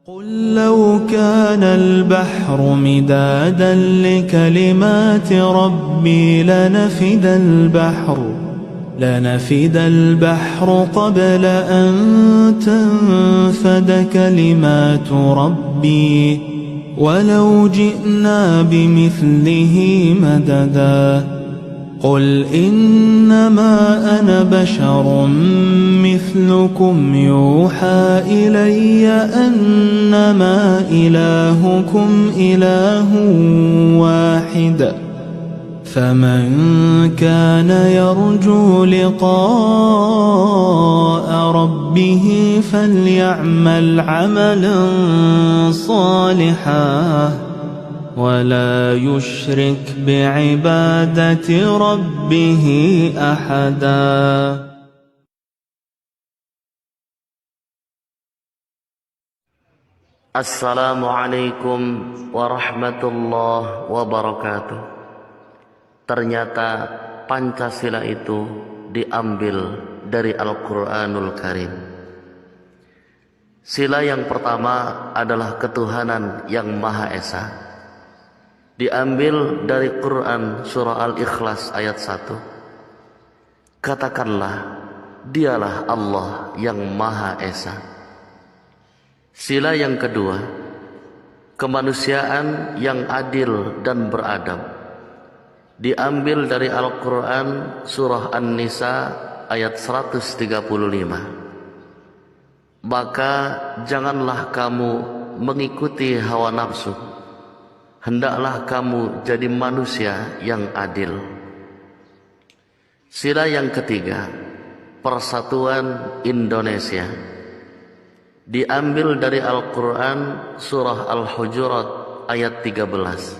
قل لو كان البحر مدادا لكلمات ربي لنفد البحر قبل أن تنفد كلمات ربي ولو جئنا بمثله مددا قل إنما أنا بشر مثلكم يوحى إلي أنما إلهكم إله واحد فمن كان يرجو لقاء ربه فليعمل عملا صالحا ولا يشرك بعبادة ربه أحدا. Assalamualaikum warahmatullahi wabarakatuh. Ternyata Pancasila itu diambil dari Al-Quranul Karim. Sila yang pertama adalah ketuhanan yang Maha Esa. Diambil dari Quran surah Al-Ikhlas ayat 1. Katakanlah, dialah Allah yang Maha Esa. Sila yang kedua, kemanusiaan yang adil dan beradab. Diambil dari Al-Quran surah An-Nisa ayat 135. Maka janganlah kamu mengikuti hawa nafsu, hendaklah kamu jadi manusia yang adil. Sila yang ketiga, persatuan Indonesia. Diambil dari Al-Quran surah Al-Hujurat ayat 13.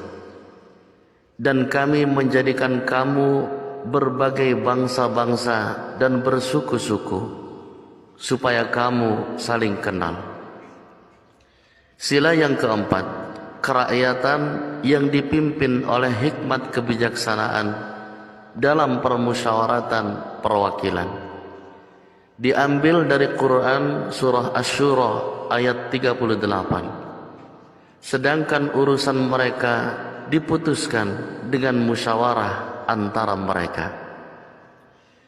Dan kami menjadikan kamu berbagai bangsa-bangsa dan bersuku-suku, supaya kamu saling kenal. Sila yang keempat, kerakyatan yang dipimpin oleh hikmat kebijaksanaan dalam permusyawaratan perwakilan. Diambil dari Quran surah Asy-Syura ayat 38. Sedangkan urusan mereka diputuskan dengan musyawarah antara mereka.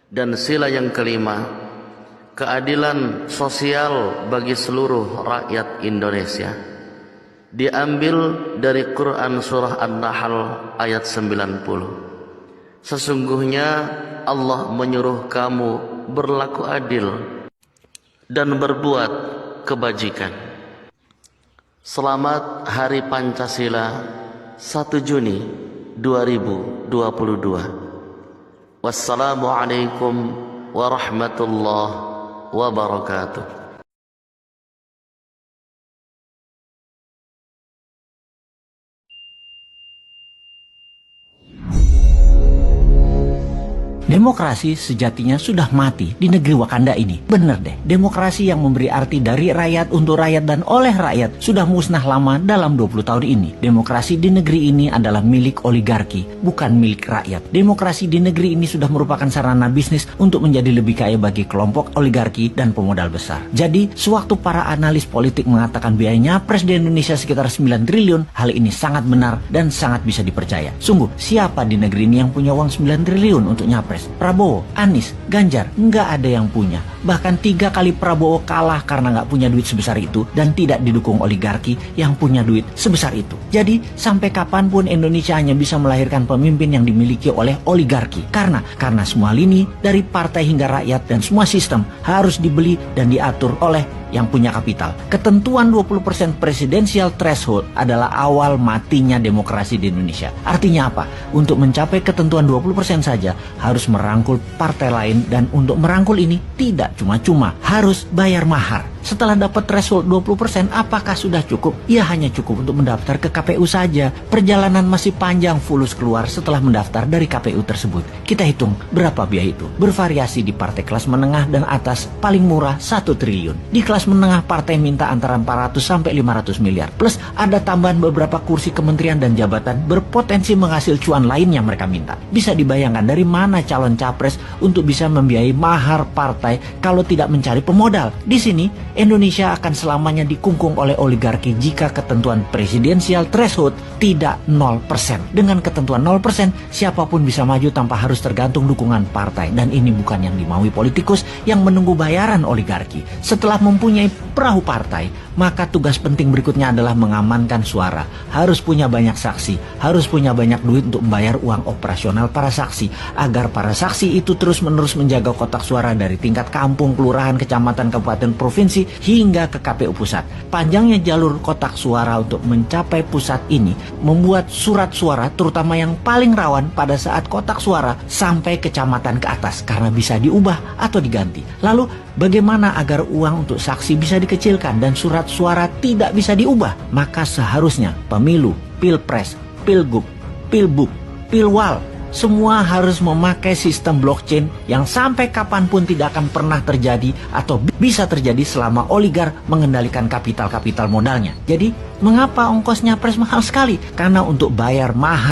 Dan sila yang kelima, keadilan sosial bagi seluruh rakyat Indonesia. Diambil dari Quran surah An-Nahl ayat 90. Sesungguhnya Allah menyuruh kamu berlaku adil dan berbuat kebajikan. Selamat Hari Pancasila 1 Juni 2022. Wassalamualaikum warahmatullahi wabarakatuh. Demokrasi sejatinya sudah mati di negeri Wakanda ini. Bener deh, demokrasi yang memberi arti dari rakyat untuk rakyat dan oleh rakyat sudah musnah lama dalam 20 tahun ini. Demokrasi di negeri ini adalah milik oligarki, bukan milik rakyat. Demokrasi di negeri ini sudah merupakan sarana bisnis untuk menjadi lebih kaya bagi kelompok oligarki dan pemodal besar. Jadi, sewaktu para analis politik mengatakan biaya nyapres di Indonesia sekitar 9 triliun, hal ini sangat benar dan sangat bisa dipercaya. Sungguh, siapa di negeri ini yang punya uang 9 triliun untuk nyapres? Prabowo, Anies, Ganjar, nggak ada yang punya. Bahkan 3 kali Prabowo kalah karena nggak punya duit sebesar itu dan tidak didukung oligarki yang punya duit sebesar itu. Jadi sampai kapanpun Indonesia hanya bisa melahirkan pemimpin yang dimiliki oleh oligarki. Karena semua lini dari partai hingga rakyat dan semua sistem harus dibeli dan diatur oleh yang punya kapital. Ketentuan 20% presidensial threshold adalah awal matinya demokrasi di Indonesia. Artinya apa? Untuk mencapai ketentuan 20% saja harus merangkul partai lain, dan untuk merangkul ini tidak cuma-cuma, harus bayar mahar. Setelah dapat threshold 20%, apakah sudah cukup? Ya, hanya cukup untuk mendaftar ke KPU saja. Perjalanan masih panjang fulus keluar setelah mendaftar dari KPU tersebut. Kita hitung berapa biaya itu. Bervariasi di partai kelas menengah dan atas, paling murah 1 triliun. Di kelas menengah partai minta antara 400 sampai 500 miliar. Plus ada tambahan beberapa kursi kementerian dan jabatan berpotensi menghasil cuan lain yang mereka minta. Bisa dibayangkan dari mana calon capres untuk bisa membiayai mahar partai kalau tidak mencari pemodal. Di sini Indonesia akan selamanya dikungkung oleh oligarki jika ketentuan presidensial threshold tidak 0%. Dengan ketentuan 0%, siapapun bisa maju tanpa harus tergantung dukungan partai. Dan ini bukan yang dimaui politikus yang menunggu bayaran oligarki. Setelah mempunyai perahu partai, maka tugas penting berikutnya adalah mengamankan suara. Harus punya banyak saksi, harus punya banyak duit untuk membayar uang operasional para saksi, agar para saksi itu terus-menerus menjaga kotak suara dari tingkat kampung, kelurahan, kecamatan, kabupaten, provinsi, hingga ke KPU pusat. Panjangnya jalur kotak suara untuk mencapai pusat ini membuat surat suara, terutama yang paling rawan pada saat kotak suara, sampai kecamatan ke atas karena bisa diubah atau diganti. Lalu bagaimana agar uang untuk saksi bisa dikecilkan dan surat suara tidak bisa diubah? Maka seharusnya pemilu, pilpres, pilgub, pilbub, pilwal, semua harus memakai sistem blockchain yang sampai kapanpun tidak akan pernah terjadi atau bisa terjadi selama oligar mengendalikan kapital modalnya. Jadi, mengapa ongkosnya pres mahal sekali? Karena untuk bayar mahal